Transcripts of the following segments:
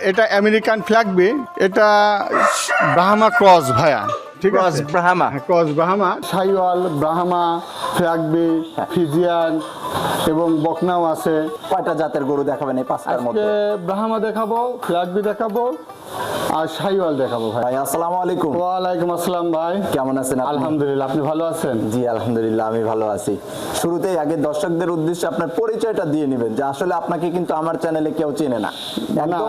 এটা আমেরিকান ফ্ল্যাগবি, এটা ব্রাহ্মা ক্রস ভাইয়া, ঠিক আছে, ব্রাহ্মা ক্রস ব্রাহ্মা, সাইওয়াল, ব্রাহ্মা, ফ্ল্যাগবি, ফিজিয়ান এবং বকনাও আছে। কয়টা জাতের গরু দেখাবেন এই পাঁচটার আজকে মধ্যে? ব্রাহ্মা দেখাবো, ফ্ল্যাগবি দেখাবো আর সাইওয়াল দেখাবো ভাই। ভাই আসসালামু আলাইকুম। ওয়ালাইকুম আসসালাম ভাই, কেমন আছেন আপনি? আলহামদুলিল্লাহ, আপনি ভালো আছেন? জি আলহামদুলিল্লাহ আমি ভালো আছি। শুরুতেই আগে দর্শকদের উদ্দেশ্যে আপনার পরিচয়টা দিয়ে নেবেন, যে আসলে আপনাকে কিন্তু আমার চ্যানেলে কেউ চেনে না, একদম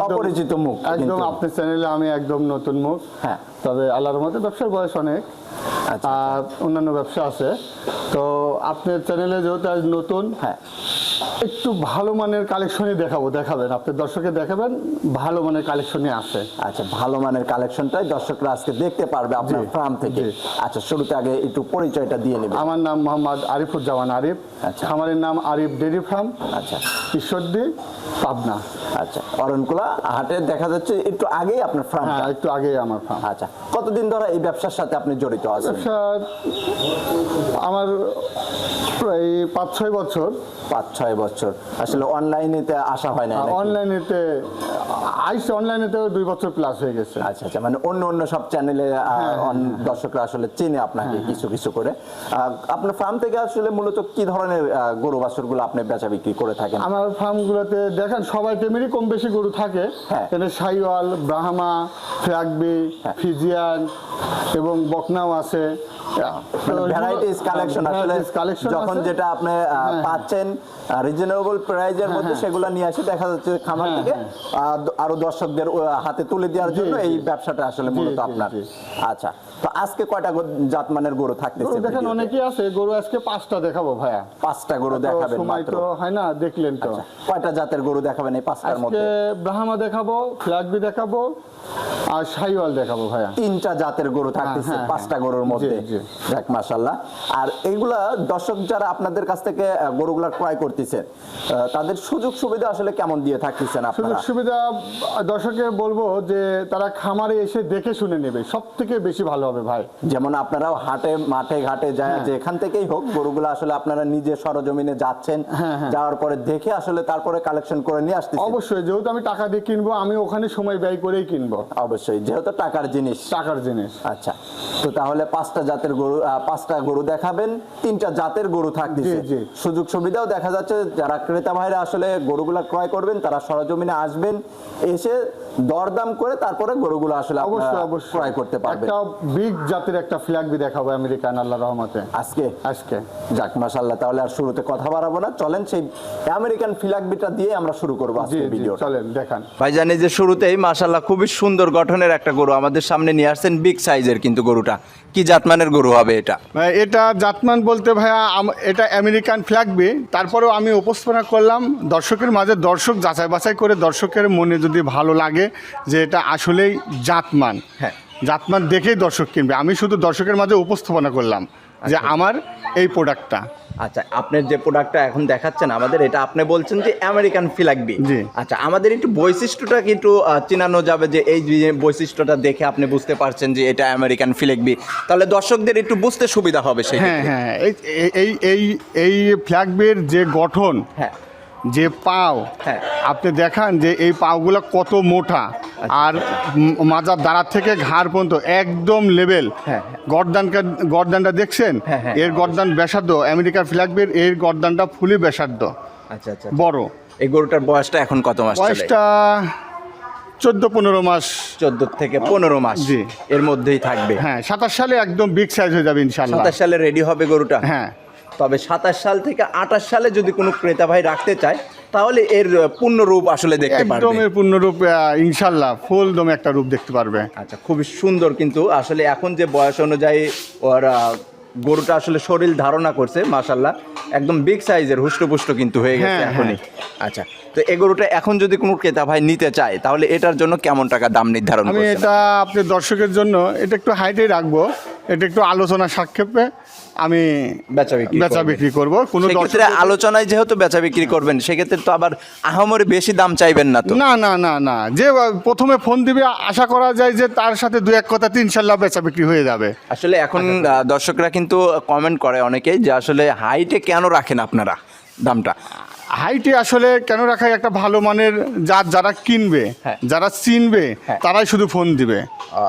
অপরিচিত মুখ। একদম আপনার চ্যানেলে আমি একদম নতুন মুখ। হ্যাঁ, তবে আল্লাহর মধ্যে ব্যবসার বয়স অনেক, আচ্ছা আর অন্যান্য ব্যবসা আছে। তো আপনার চ্যানেলে যেহেতু আজ নতুন, হ্যাঁ, একটু ভালো মানের কালেকশনই দেখাবেন, আপনার দর্শকে দেখাবেন ভালো মানের কালেকশনই আছে। আচ্ছা, ভালো মানের কালেকশনটাই দর্শকরা আজকে দেখতে পারবে আপনার ফার্ম থেকে। আচ্ছা, শুরুতে আগে একটু পরিচয়টা দিয়ে নেবেন। আমার নাম মোহাম্মদ আরিফুজ্জামান আরিফ। আচ্ছা। খামারের নাম আরিফ ডেইরি ফার্ম, আচ্ছা ঈশ্বরদী, পাবনা। আচ্ছা, অরণকুলা হাটে দেখা যাচ্ছে একটু আগেই আপনার ফার্ম। হ্যাঁ, একটু আগেই আমার ফার্ম। আচ্ছা, কতদিন ধরে এই ব্যবসার সাথে আপনি জড়িত আছেন? ব্যবসা আমার প্রায় 5-6 বছর। 5-6 বছর। আসলে অনলাইনেতে আসা হয় না নাকি? অনলাইনেতে 2 বছর প্লাস হয়ে গেছে। আচ্ছা আচ্ছা, মানে অন্য সব চ্যানেলে দর্শকরা আসলে চেনে আপনাকে কিছু কিছু করে। আপনার ফার্ম থেকে আসলে মূলত কি ধরনের গরু বাছুরগুলো আপনি বেচা বিক্রি করে থাকেন? আমার ফার্মগুলোতে দেখেন সবাই তেমনি কম বেশি গরু থাকে। হ্যাঁ। এখানে সাইওয়াল, ব্রাহ্মা, ফ্ল্যাগবি, ফিজিয়ান এবং বকনাও আছে। ভ্যারাইটিস কালেকশন আসলে যখন যেটা আপনি পাচ্ছেন রিজনেবল প্রাইজের মধ্যে সেগুলো নিয়ে আসে দেখা যাচ্ছে খামার থেকে আরো দর্শকদের হাতে তুলে দেওয়ার জন্য এই ব্যবসাটা আসলে মূলত আপনার। আচ্ছা, তো আজকে কয়টা জাতমানের গরু থাকতেছে? দেখেন অনেকেই আছে গরু, আজকে 5টা দেখাবো ভাইয়া। 5টা গরু দেখাবেন? সময় তো হয় না, দেখলেন তো। কয়টা জাতের গরু দেখাবেন এই 5টার আজকে মধ্যে? ব্রাহ্মা দেখাবো, ফ্ল্যাগবি দেখাবো আর সাইওয়াল দেখাবো ভাইয়া। 3টা জাতের গরু থাকতেছে 5টা গরুর মধ্যে। যাক মাশাআল্লাহ। আর এইগুলা দর্শক যারা আপনাদের কাছ থেকে গরুগুলা ক্রয় করতেছেন তাদের সুযোগ সুবিধা আসলে কেমন দিয়ে থাকতেছেন আপনারা? সুযোগ সুবিধা দর্শককে বলবো যে তারা খামারে এসে দেখে শুনে নেবে, সব থেকে বেশি ভালো হবে ভাই। যেমন আপনারাও হাটে মাঠে ঘাটে যায় যেখান থেকেই হোক গরুগুলো আসলে আপনারা নিজে সরজমিনে যাচ্ছেন, যাওয়ার পরে দেখে আসলে তারপরে কালেকশন করে নিয়ে আসতেছেন। অবশ্যই, যেহেতু আমি টাকা দিয়ে কিনবো, আমি ওখানে সময় ব্যয় করেই কিনবো। অবশ্যই, যেহেতু টাকার জিনিস। আচ্ছা, তো তাহলে 5টা গরু দেখাবেন, 3টা জাতের গরু থাকতেছে। সুযোগ সুবিধাও দেখা যাচ্ছে যারা ক্রেতা ভাইরা আসলে গরুগুলা ক্রয় করবেন তারা সরজমিনে আসবেন, এসে দরদাম করে তারপরে গরুগুলো আসলে অবশ্যই ক্রয় করতে পারবেন। একটা বিগ জাতের একটা ফ্ল্যাগবি দেখাবো আমেরিকান, আল্লাহর রহমতে আজকে। যাক মাশাআল্লাহ, তাহলে আর শুরুতে কথা বাড়াবো না, চলেন সেই আমেরিকান ফ্ল্যাগবিটা দিয়ে আমরা শুরু করব আজকের ভিডিও। চলেন দেখান ভাইজান। এই যে শুরুতেই মাশাআল্লাহ খুবই সুন্দর গঠনের একটা গরু আমাদের সামনে নিয়ে আসছেন, বিগ সাইজের, কিন্তু গরুটা কি জাতমানের গরু হবে এটা? এটা জাতমান বলতে ভাইয়া এটা আমেরিকান ফ্ল্যাগবি, তারপরেও আমি উপস্থাপনা করলাম দর্শকের মাঝে, দর্শক যাচাই বাছাই করে দর্শকের মনে যদি ভালো লাগে যে এটা আসলেই জাতমান, জাতমান দেখেই দর্শক কিনবে। আমি শুধু দর্শকের মাঝে উপস্থাপনা করলাম যে আমার এই প্রোডাক্টটা। আচ্ছা, আপনার যে প্রোডাক্টটা এখন দেখাচ্ছেন আমাদের, এটা আপনি বলছেন যে আমেরিকান ফ্ল্যাগবি। আচ্ছা, আমাদের একটু বৈশিষ্ট্যটা কিন্তু চিনানো যাবে, যে এই বৈশিষ্ট্যটা দেখে আপনি বুঝতে পারছেন যে এটা আমেরিকান ফ্ল্যাগবি, তাহলে দর্শকদের একটু বুঝতে সুবিধা হবে সেই। হ্যাঁ, এই ফ্ল্যাগবির যে গঠন, যে পাও, আপনি দেখান যে এই পাওগুলো কত মোটা, আর মাজার দাঁড়ার থেকে ঘাড় পর্যন্ত একদম লেভেল। গর্দানটা দেখছেন, এর গর্দান ব্যাসার্ধ, আমেরিকার ফ্ল্যাগবির এর গর্দানটা ফুলি ব্যাসার্ধ। আচ্ছা আচ্ছা, বড়। এই গরুটার বয়সটা এখন কত মাস? বয়সটা 14-15 মাস। 14 থেকে 15 মাস এর মধ্যেই থাকবে। হ্যাঁ, 27 সালে একদম বিগ সাইজ হয়ে যাবে ইনশাআল্লাহ। 27 সালে রেডি হবে গরুটা? হ্যাঁ। তবে 27 সাল থেকে 28 সালে যদি কোনো ক্রেতা ভাই রাখতে চায় তাহলে এর পূর্ণ রূপ আসলে দেখতে পারবে। একদম এর পূর্ণ রূপ ইনশাআল্লাহ ফুল দম একটা রূপ দেখতে পারবে। আচ্ছা, খুবই সুন্দর, কিন্তু আসলে এখন যে বয়স অনুযায়ী ওর গরুটা আসলে শরীর ধারণা করছে মাশাআল্লাহ, একদম বিগ সাইজের, হুষ্টপুষ্ট কিন্তু হয়ে গেছে এখনই। আচ্ছা, তো এই গরুটা এখন যদি কোনো ক্রেতা ভাই নিতে চায় তাহলে এটার জন্য কেমন টাকা দাম নির্ধারণ করছেন? আমি এটা আপনার দর্শকের জন্য এটা একটু হাইটেই রাখবো, এটা একটু আলোচনা সাক্ষেপে আমি বেচা বিক্রি করবো। কোনো ক্ষেত্রে আলোচনায় যেহেতু বেচা বিক্রি করবেন সেক্ষেত্রে তো আবার আহামরি বেশি দাম চাইবেন না তো? না, যে প্রথমে ফোন দিবে আশা করা যায় যে তার সাথে 2-1 কথাতে ইনশাল্লাহ বেচা বিক্রি হয়ে যাবে। আসলে এখন দর্শকরা কিন্তু কমেন্ট করে অনেকেই যে আসলে হাইটে কেন রাখেন আপনারা দামটা? হাইটে আসলে কেন রাখা, একটা ভালো মানের জাত যারা কিনবে, হ্যাঁ। যারা চিনবে, হ্যাঁ। তারাই শুধু ফোন দিবে।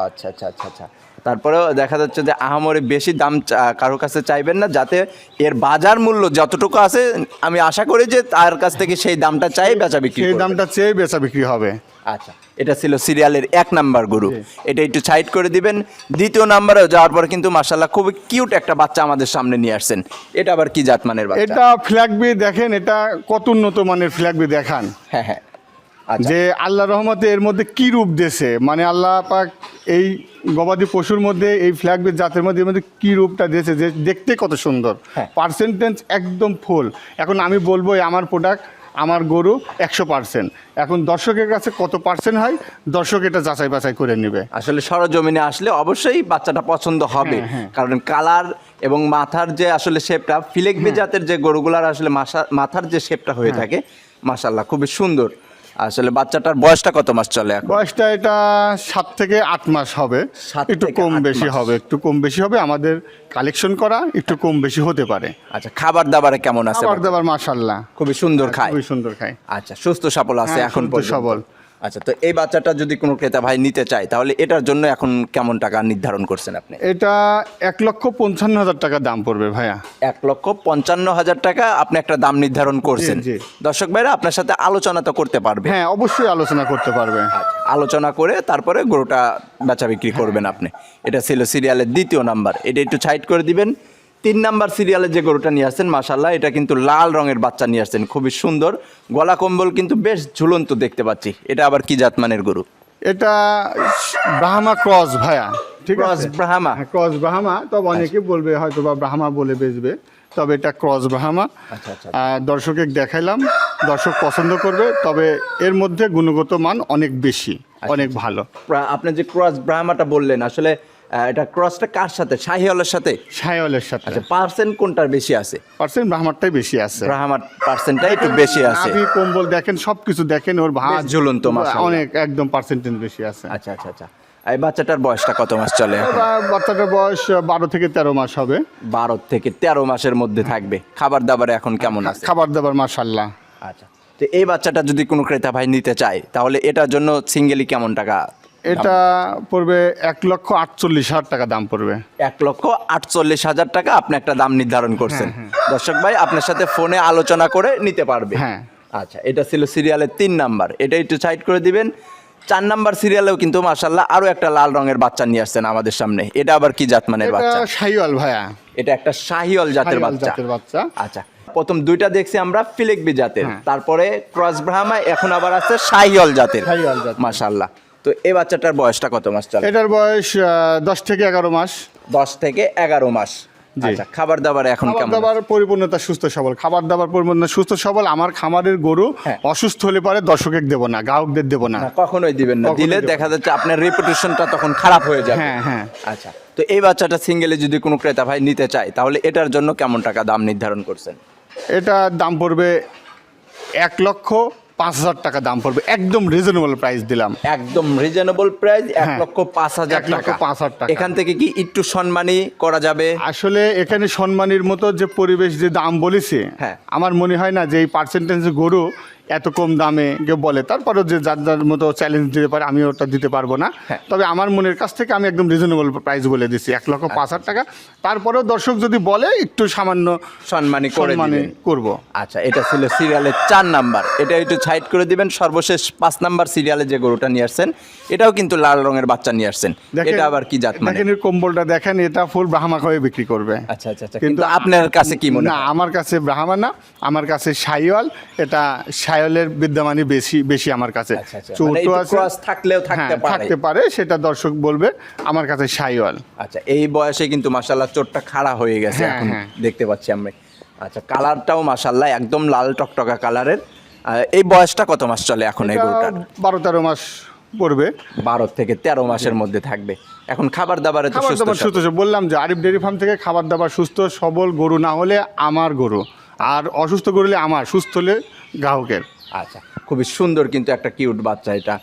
আচ্ছা আচ্ছা আচ্ছা আচ্ছা। তারপরেও দেখা যাচ্ছে যে আহামরি বেশি দাম কারোর কাছে চাইবেন না, যাতে এর বাজার মূল্য যতটুকু আছে আমি আশা করি যে তার কাছ থেকে সেই দামটা চাই বেচা বিক্রি সেই করবেন। দামটা চেয়ে বেচা বিক্রি হবে। আচ্ছা, এটা ছিল সিরিয়ালের 1 নাম্বার গরু, এটা একটু সাইড করে দিবেন। দ্বিতীয় নাম্বারে যাওয়ার পর কিন্তু মাশাআল্লাহ খুবই কিউট একটা বাচ্চা আমাদের সামনে নিয়ে আসছেন। এটা আবার কি জাতমানের বাচ্চা? এটা ফ্ল্যাগবি দেখেন, এটা কত উন্নত মানের ফ্ল্যাগবি দেখান। হ্যাঁ হ্যাঁ। আচ্ছা। যে আল্লাহ রহমতে এর মধ্যে কি রূপ দেশে, মানে আল্লাহ পাক এই গবাদি পশুর মধ্যে এই ফ্ল্যাগবি জাতের মধ্যে এর মধ্যে কি রূপটা দিয়েছে, যে দেখতে কত সুন্দর, হ্যাঁ। পার্সেন্টেজ একদম ফুল। এখন আমি বলবো আমার প্রোডাক্ট, আমার গরু 100%। এখন দর্শকের কাছে কত পার্সেন্ট হয়, দর্শক এটা যাচাই বাছাই করে নেবে। আসলে সরজমিনে আসলে অবশ্যই বাচ্চাটা পছন্দ হবে, কারণ কালার এবং মাথার যে আসলে শেপটা, ফিলেকবি জাতের যে গরুগুলার আসলে মাথার যে শেপটা হয়ে থাকে মাশাআল্লাহ খুবই সুন্দর। আসলে বাচ্চাটার বয়সটা কত মাস চলে এখন? বয়সটা এটা 7 থেকে 8 মাস হবে, 7 একটু থেকে কম 8 বেশি মাস। হবে, একটু কম বেশি হবে। আমাদের কালেকশন করা একটু কম বেশি হতে পারে। আচ্ছা, খাবার দাবারে কেমন আছে? খাবার দাবার মাশাআল্লাহ খুবই সুন্দর খায়, খুবই সুন্দর খায়। আচ্ছা, সুস্থ সবল আছে হ্যাঁ, এখন সুস্থ পর্যন্ত। সবল। আচ্ছা, তো এই বাচ্চাটা যদি কোনো ক্রেতা ভাই নিতে চায় তাহলে এটার জন্য এখন কেমন টাকা নির্ধারণ করছেন আপনি? এটা 1,55,000 টাকা দাম পড়বে ভাইয়া। 1,55,000 টাকা আপনি একটা দাম নির্ধারণ করছেন। জি। দর্শক ভাইরা আপনার সাথে আলোচনা তো করতে পারবে। হ্যাঁ, অবশ্যই আলোচনা করতে পারবে। আলোচনা করে তারপরে গরুটা বেচা বিক্রি করবেন আপনি। এটা ছিল সিরিয়ালের 2য় নাম্বার, এটা একটু সাইড করে দিবেন। 3 নাম্বার সিরিয়ালে যে গরুটা নিয়ে আসছেন মাশাআল্লাহ, এটা কিন্তু লাল রঙের বাচ্চা নিয়ে আসছেন, খুবই সুন্দর, গলা কম্বল কিন্তু বেশ ঝুলন্ত দেখতে পাচ্ছি। এটা আবার কি জাতমানের গরু? এটা ব্রাহ্মা ক্রস ভাইয়া, ঠিক ক্রস আছে? ব্রাহ্মা। হ্যাঁ, ক্রস ব্রাহ্মা। তবে অনেকে বলবে হয়তো বা ব্রাহ্মা বলে বেচবে, তবে এটা ক্রস ব্রাহ্মা। আচ্ছা আচ্ছা। দর্শকে দেখাইলাম, দর্শক পছন্দ করবে। তবে এর মধ্যে গুণগত মান অনেক বেশি, অনেক ভালো। আপনি যে ক্রস ব্রাহ্মাটা বললেন, আসলে এটা ক্রসটা কার সাথে? শাহিওয়ালের সাথে? সায়লের সাথে। আচ্ছা, পার্সেন্ট কোনটার বেশি আছে? পার্সেন্ট ব্রাহ্মারটাই বেশি আছে। ব্রাহ্মার পার্সেন্টটা একটু বেশি আছে। নাভি কম্বল দেখেন, সবকিছু দেখেন, ওর ভাঁজ বেশ ঝুলন্ত মাশাআল্লাহ। অনেক একদম পার্সেন্টেজ বেশি আছে। আচ্ছা আচ্ছা আচ্ছা। এই বাচ্চাটার বয়সটা কত মাস চলে এখন? বাচ্চাটার বয়স 12 থেকে 13 মাস হবে। 12 থেকে 13 মাসের মধ্যে থাকবে। খাবার দাবারে এখন কেমন আছে? খাবার দাবার মাশাআল্লাহ। আচ্ছা, তো এই বাচ্চাটা যদি কোনো ক্রেতা ভাই নিতে চায় তাহলে এটার জন্য সিঙ্গেলি কেমন টাকা? এটা পড়বে 1,48,000 টাকা দাম পড়বে। 1,48,000 টাকা আপনি একটা দাম নির্ধারণ করছেন। দর্শক ভাই আপনার সাথে ফোনে আলোচনা করে নিতে পারবে। হ্যাঁ। আচ্ছা, এটা ছিল সিরিয়ালের 3 নাম্বার, এটা একটু সাইড করে দিবেন। 4 নাম্বার সিরিয়ালেও কিন্তু মাশাআল্লাহ আরো একটা লাল রঙের বাচ্চা নিয়ে আসছেন আমাদের সামনে। এটা আবার কি জাতমানের এটা বাচ্চা? শাহিওয়াল ভাইয়া। এটা একটা শাহিওয়াল জাতের শাহিওয়াল বাচ্চা। জাতের বাচ্চা। আচ্ছা, প্রথম দুইটা দেখছি আমরা ফিলেকবি জাতের, তারপরে ক্রস ব্রাহ্মা, এখন আবার আছে শাহিওয়াল জাতের। শাহিওয়াল জাতের। মাশাআল্লাহ। তো এই বাচ্চাটার বয়সটা কত মাস চলে? এটার বয়স 10 থেকে 11 মাস। 10 থেকে 11 মাস। জি। আচ্ছা, খাবার দাবার এখন খাবার কেমন? দাবার পরিপূর্ণতা সুস্থ সবল, খাবার দাবার পরিপূর্ণ সুস্থ সবল। আমার খামারের গরু হ্যাঁ। অসুস্থ হলে পারে দর্শকের দেব না, গ্রাহকদের দেব না। না, কখনোই দিবেন না, কখনোই দিলে দেব না। দেখা যাচ্ছে আপনার রেপুটেশনটা তখন খারাপ হয়ে যাবে। হ্যাঁ, হ্যাঁ। আচ্ছা, তো এই বাচ্চাটা সিঙ্গেলে যদি কোনো ক্রেতা ভাই নিতে চায় তাহলে এটার জন্য কেমন টাকা দাম নির্ধারণ করছেন? এটা দাম পড়বে 1,05,000 টাকা দাম পড়বে, একদম রিজনেবল প্রাইস দিলাম। একদম রিজনেবল প্রাইস, 1,05,000 টাকা। 1,05,000 টাকা। এখান থেকে কি একটু সম্মানী করা যাবে? আসলে এখানে সম্মানীর মতো যে পরিবেশ, যে দাম বলেছে, হ্যাঁ। আমার মনে হয় না যে এই পার্সেন্টেজ গরু এত কম দামে কেউ বলে। তারপরেও যে যার যার মতো চ্যালেঞ্জ দিতে পারে, আমি ওটা দিতে পারবো না। হ্যাঁ। তবে আমার মনের কাছ থেকে আমি একদম রিজনেবল প্রাইস বলে দিচ্ছি, 1,05,000 টাকা। তারপরেও দর্শক যদি বলে একটু সামান্য সম্মানী করে সম্মানে দিবেন। করব। আচ্ছা, এটা ছিল সিরিয়ালের 4 নাম্বার, এটা একটু সাইড করে দিবেন। সর্বশেষ 5 নাম্বার সিরিয়ালে যে গরুটা নিয়ে আসছেন এটাও কিন্তু লাল রঙের বাচ্চা নিয়ে আসছেন। এটা আবার কি জাত মানে? দেখেন এর কম্বলটা দেখেন, এটা ফুল ব্রাহ্মা হয়ে বিক্রি করবে। আচ্ছা আচ্ছা আচ্ছা, কিন্তু আপনার কাছে কি মনে না, হয়? আমার কাছে ব্রাহ্মা না, আমার কাছে শাহিওয়াল। এটা শাহিওয়ালের বিদ্যমানই বেশি বেশি আমার কাছে। আচ্ছা আচ্ছা, চৌটো মানে একটু আছে, ক্রস থাকলেও হ্যাঁ, থাকতে পারে। থাকতে পারে, সেটা দর্শক বলবে। আমার কাছে শাহিওয়াল। আচ্ছা, এই বয়সে কিন্তু মাশাআল্লাহ চোটটা খাড়া হয়ে গেছে হ্যাঁ, এখন হ্যাঁ। দেখতে পাচ্ছি আমরা। আচ্ছা, কালারটাও মাশাআল্লাহ একদম লাল টকটকা কালারের। এই বয়সটা কত মাস চলে এখন এই এটা গরুটার? 12-13 মাস পড়বে। 12 থেকে 13 মাসের মধ্যে থাকবে। এখন খাবার দাবারে তো খাবার সুস্থ দাবার সুস্থ সবল। বললাম যে আরিফ ডেয়ারি ফার্ম থেকে খাবার দাবার সুস্থ সবল। গরু না হলে আমার গরু, আর অসুস্থ গরু হলে আমার, সুস্থ হলে গ্রাহকের। আচ্ছা, খুবই সুন্দর কিন্তু একটা কিউট বাচ্চা এটা।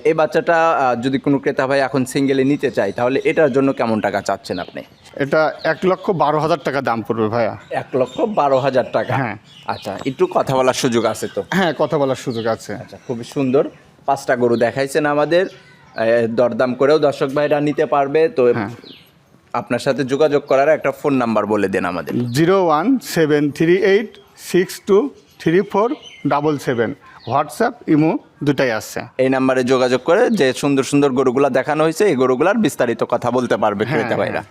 এই বাচ্চাটা যদি কোনো ক্রেতা ভাই এখন সিঙ্গেলে নিতে চায় তাহলে এটার জন্য কেমন টাকা চাচ্ছেন আপনি? এটা 1,12,000 টাকা দাম পড়বে ভাইয়া। 1,12,000 টাকা। হ্যাঁ। আচ্ছা, একটু কথা বলার সুযোগ আছে তো? হ্যাঁ, কথা বলার সুযোগ আছে। আচ্ছা, খুবই সুন্দর। 5টা গরু দেখাইছেন আমাদের, দরদাম করেও দর্শক ভাইরা নিতে পারবে। তো আপনার সাথে যোগাযোগ করার একটা ফোন নাম্বার বলে দেন আমাদের। 01738623477। হোয়াটসঅ্যাপ, ইমো দুটাই আছে। এই নাম্বারে যোগাযোগ করে যে সুন্দর সুন্দর গরুগুলা দেখানো হয়েছে এই গরুগুলার বিস্তারিত কথা বলতে পারবে ক্রেতা ভাইরা।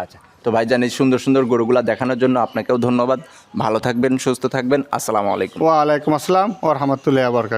আচ্ছা, তো ভাইজান এই সুন্দর সুন্দর গরুগুলা দেখানোর জন্য আপনাকেও ধন্যবাদ। ভালো থাকবেন, সুস্থ থাকবেন। আসসালামু আলাইকুম। ওয়ালাইকুম আসসালাম ওয়া রাহমাতুল্লাহি ওয়া বারাকাতুহু।